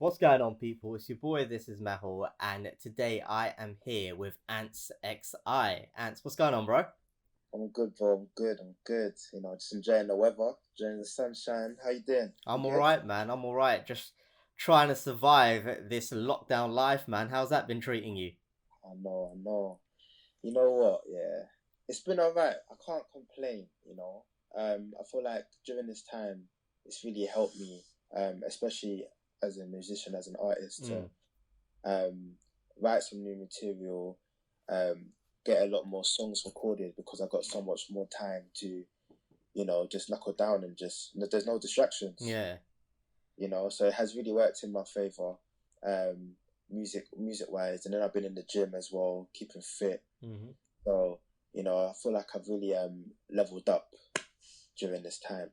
What's going on, people? It's your boy, this is Mahal, and today I am here with Ants XI. Ants, what's going on, bro? I'm good, bro. I'm good. I'm good. Just enjoying the weather, enjoying the sunshine. How you doing? You I'm good? alright, man. I'm alright. Just trying to survive this lockdown life, man. How's that been treating you? I know. I know. You know what? Yeah, it's been alright. I can't complain. I feel like during this time, it's really helped me, especially as a musician, as an artist, to Mm. um write some new material, um get a lot more songs recorded because I got so much more time to, just knuckle down and just there's no distractions. Yeah, So it has really worked in my favor, music wise. And then I've been in the gym as well, keeping fit. hmm So I feel like I've really leveled up during this time.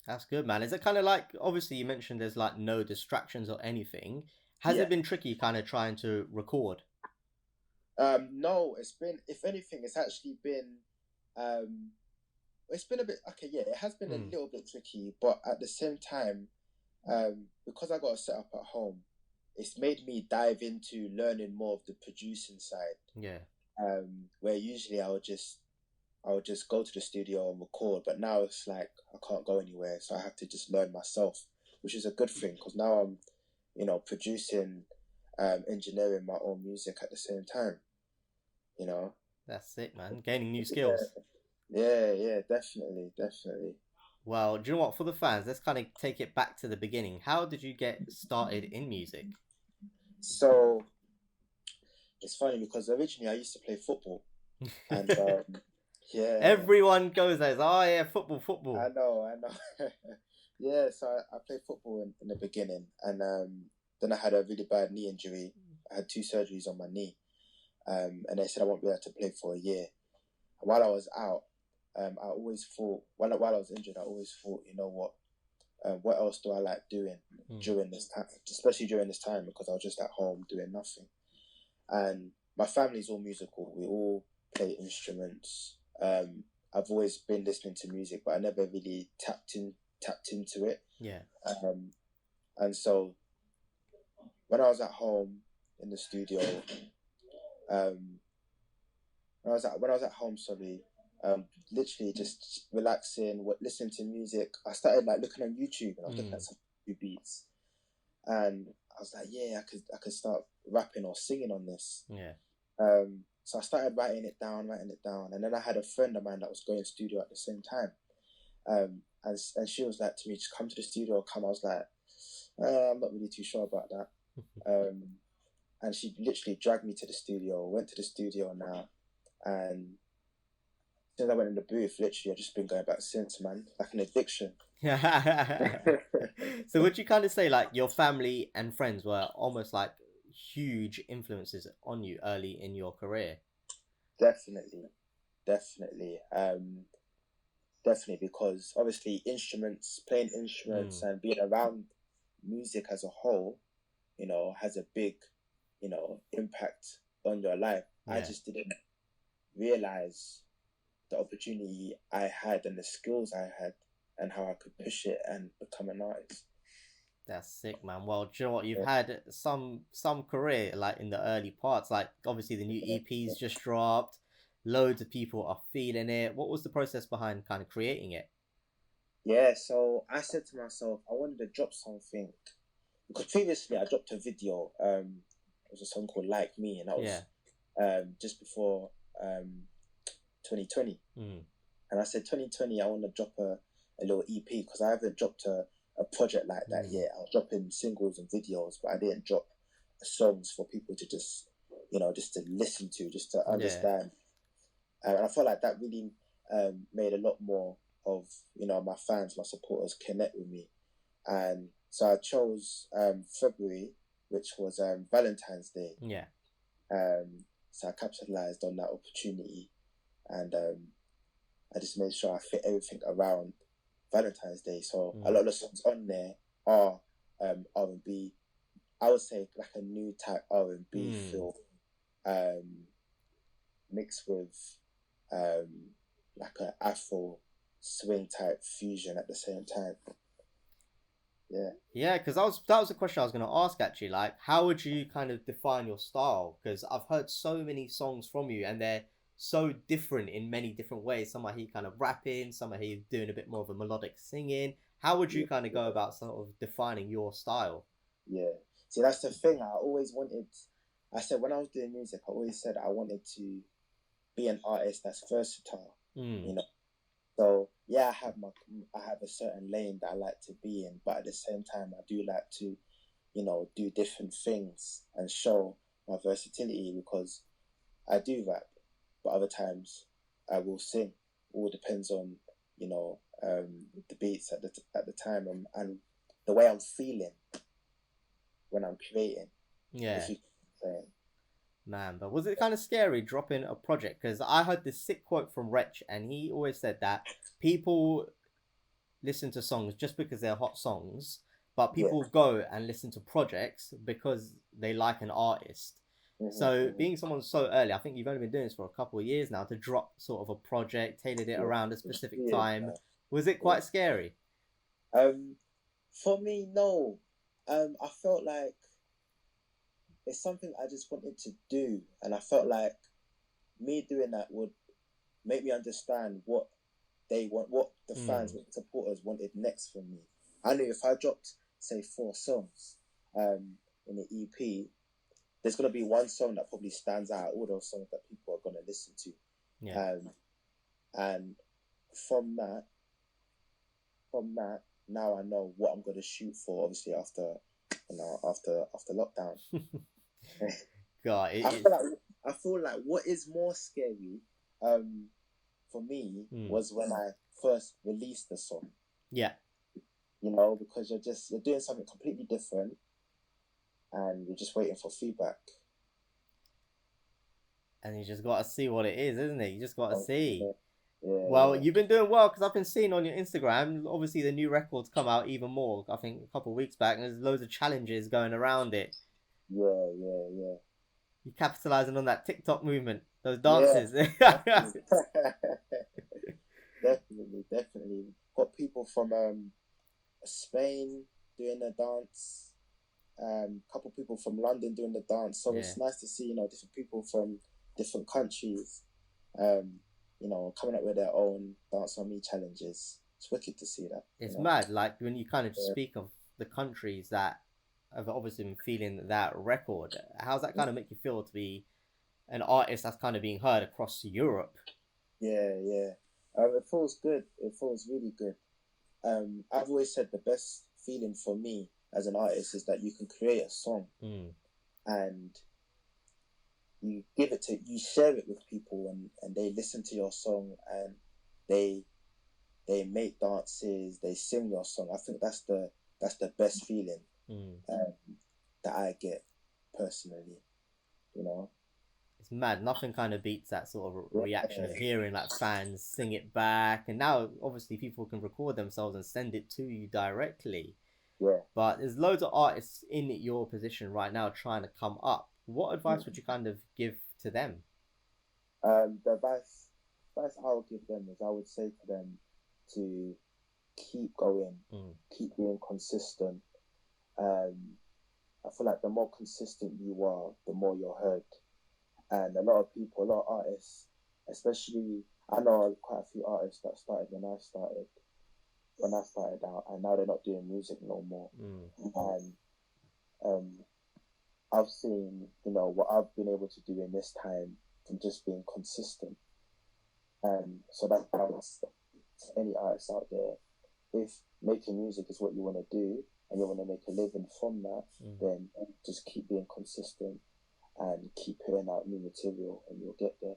that's good, man. Is it kind of like, obviously, you mentioned there's like no distractions or anything. Has Yeah. it been tricky kind of trying to record? No, it's been, if anything, um it's been a bit okay. Yeah, it has been a Mm. little bit tricky, but at the same time, because I got a set up at home, it's made me dive into learning more of the producing side. Yeah, Where usually I would just go to the studio and record, but now it's like I can't go anywhere, so I have to just learn myself, which is a good thing because now I'm, producing, engineering my own music at the same time. You know, that's it, man. Gaining new skills. yeah, yeah, definitely, definitely. Well, do you know what? For the fans, let's kind of take it back to the beginning. How did you get started in music? So it's funny because originally I used to play football, and yeah, Everyone goes there. Oh yeah, football, football. I know. Yeah, so I played football in the beginning, and then I had a really bad knee injury. I had two surgeries on my knee, and they said I won't be able to play for a year. While I was out, I always thought, while I was injured, I always thought, what else do I like doing Hmm. during this time, especially during this time, because I was just at home doing nothing. And my family's all musical. We all play instruments. I've always been listening to music, but I never really tapped into it. Yeah. Um, and so when I was at home in the studio, um, when I was at home, sorry, literally just relaxing, listening to music. I started like looking on YouTube, and I was looking Hmm. at some YouTube beats, and I was like, yeah, I could start rapping or singing on this. Yeah. So I started writing it down, and then I had a friend of mine that was going to studio at the same time. And she was like to me, just come to the studio, come. I was like, I'm not really too sure about that. Um, and she literally dragged me to the studio. Went to the studio now, and since I went in the booth, literally I've just been going back since, man, like an addiction. So would you kind of say like your family and friends were almost like huge influences on you early in your career? Definitely, definitely. Definitely, because obviously playing instruments Hmm. and being around music as a whole, has a big, impact on your life. I Yeah. just didn't realize the opportunity I had and the skills I had and how I could push it and become an artist. That's sick, man. Well, do you know what? You've Yeah, had some career like in the early parts. Like obviously the new yeah, EPs just dropped. Loads of people are feeling it. What was the process behind kind of creating it? yeah. So I said to myself, I wanted to drop something because previously I dropped a video. It was a song called "Like Me," and that Yeah. was just before um 2020. Mm. And I said 2020, I want to drop a little EP because I haven't dropped a project like that Mm. yet. I was dropping singles and videos, but I didn't drop songs for people to just to listen to, just to Yeah. understand. And I felt like that really made a lot more of, my fans, my supporters connect with me. And so I chose February, which was Valentine's Day. Yeah. So I capitalized on that opportunity, and I just made sure I fit everything around Valentine's Day. So a Mm. lot of the songs on there are R&B. I would say like a new type R&B Mm. feel, um, mixed with like a Afro swing type fusion at the same time. Yeah, Yeah, because that was a question I was going to ask actually. Like, how would you kind of define your style? Because I've heard so many songs from you, and they're so different in many different ways. Some I hear kind of rapping, some I hear doing a bit more of a melodic singing. How would you yeah, kind of go about sort of defining your style? yeah. See, that's the thing. I always wanted. I said when I was doing music, I always said I wanted to be an artist that's versatile. Mm, You know. So yeah, I have a certain lane that I like to be in, but at the same time, I do like to, do different things and show my versatility because I do rap, but other times I will sing. All depends on the beats at the time and the way I'm feeling when I'm creating. yeah. If you saying, Man, but was it kind of scary dropping a project? Because I heard this sick quote from Wretch, and he always said that people listen to songs just because they're hot songs, but yeah, people go and listen to projects because they like an artist. So, hmm, being someone so early, I think you've only been doing this for a couple of years now, to drop sort of a project, tailored it yeah, around a specific yeah, time, was it yeah. quite scary? Um, for me, no. I felt like it's something I just wanted to do, and I felt like me doing that would make me understand what they want, what the fans, Mm, what the supporters wanted next from me. I knew if I dropped, say, 4 songs in the EP, there's gonna be one song that probably stands out. All those songs that people are gonna listen to, yeah. um, and from that, from that, now I know what I'm gonna shoot for. Obviously, after lockdown. God, I feel like I feel like what is more scary, um, for me mm, was when I first released the song. yeah. Because you're doing something completely different, and you're just waiting for feedback. And you just got to see what it is, isn't it? You just got to see. Yeah, yeah, Well, yeah, you've been doing well because I've been seeing on your Instagram. Obviously, the new records come out even more. I think a couple of weeks back, and there's loads of challenges going around it. yeah, yeah, yeah, You're capitalizing on that TikTok movement, those yeah. dances. Definitely, definitely, definitely. Got people from Spain doing the dance. Couple people from London doing the dance. So Yeah, it's nice to see different people from different countries. Um, coming up with their own dance on me challenges. It's wicked to see that. it's mad. Like when you kind of Yeah. speak of the countries that have obviously been feeling that record. How's that kind of make you feel to be an artist that's kind of being heard across Europe? Yeah, yeah. It feels good. It feels really good. I've always said the best feeling for me as an artist is that you can create a song Mm, and you share it with people, and they listen to your song, and they they make dances, they sing your song. I think that's the best feeling mm. um, that I get personally. You know. It's mad. Nothing kind of beats that sort of Yeah, reaction of hearing like fans sing it back. And now, obviously, people can record themselves and send it to you directly. yeah. But there's loads of artists in your position right now trying to come up. What advice would you kind of give to them? The advice I would give them is I would say to them to keep going, Mm, keep being consistent. Um, I feel like the more consistent you are, the more you're heard. And a lot of people, a lot of artists, especially I know quite a few artists that started when I started out, and now they're not doing music no more. mm. And um, I've seen, what I've been able to do in this time from just being consistent. So that's what I would say to any artist out there. If making music is what you want to do and you want to make a living from that, Mm. then just keep being consistent and keep putting out new material, and you'll get there.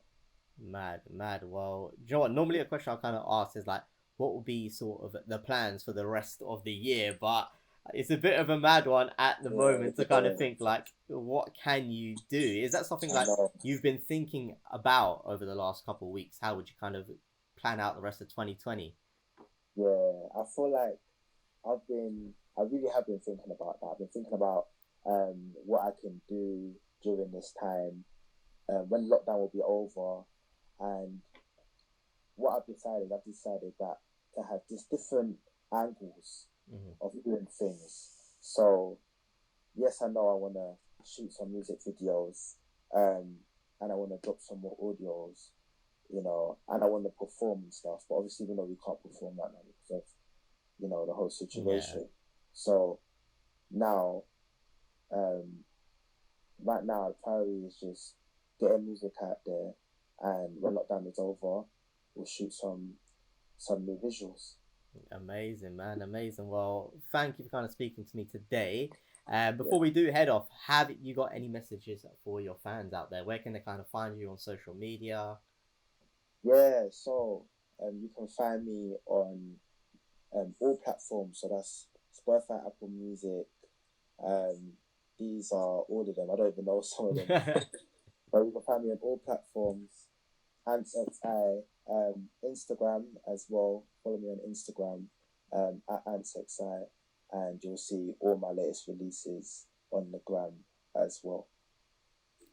Mad, mad. Well, do you know what? Normally, a question I kind of ask is like, what will be sort of the plans for the rest of the year? But it's a bit of a mad one at the Yeah, moment to kind of think like, what can you do? Is that something I like know. you've been thinking about over the last couple of weeks? How would you kind of plan out the rest of 2020? Yeah, I feel like I really have been thinking about that. I've been thinking about what I can do during this time, when lockdown will be over, and I've decided that to have these different angles Hmm. of doing things. So yes, I know I want to shoot some music videos, um, and I want to drop some more audios, and I want to perform and stuff. But obviously, we can't perform right now because of the whole Yeah. situation. So now, um, right now, the priority is just getting music out there, and when lockdown is over, we'll shoot some new visuals. Amazing, man. Amazing. Well, thank you for kind of speaking to me today. Yeah, Before we do head off, have you got any messages for your fans out there? Where can they kind of find you on social media? yeah. So you can find me on all platforms. So that's Spotify, Apple Music. Um, these are all of them. I don't even know some of them, but you can find me on all platforms. And Instagram as well. Follow me on Instagram at AnsexI, and you'll see all my latest releases on the gram as well.